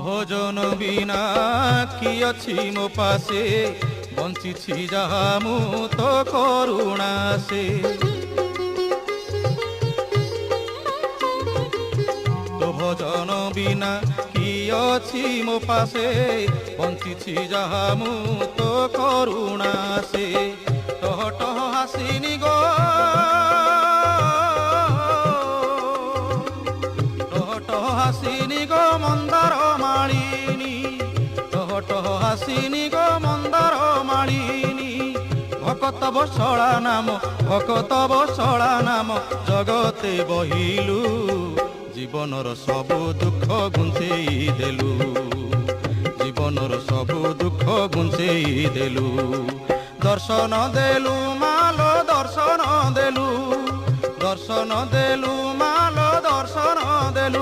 ভজন বিনা কি ଅଛି ମୋ ପାଶେ ବଞ୍ଚିଛି ଯାହା ମୁଁ ତୋ କରୁଣା ସେ ତୋ ଭଜନ ବିନା কি ଅଛି ମୋ ପାଶେ ବଞ୍ଚିଛି ଯାହା ମୁଁ ତୋ କରୁଣା ସେ ଟହ ଟହ ହାସିନି ଗୋ ଟହ ଟହ ହାସିନି ଗୋ ମନ୍ଦାର ମାଳିନୀ ଟହ ଟହ ହାସିନି ଗୋ ମନ୍ଦାର ମାଳିନୀ ভকত বৎসলা নাম জগতে বহিলু জীবনর সবু দুঃখ গুঞ্চেই দেলু জীবনর সবু দুঃখ গুঞ্চেই দেলু দর্শন দেলু মালো দর্শন দেলু মা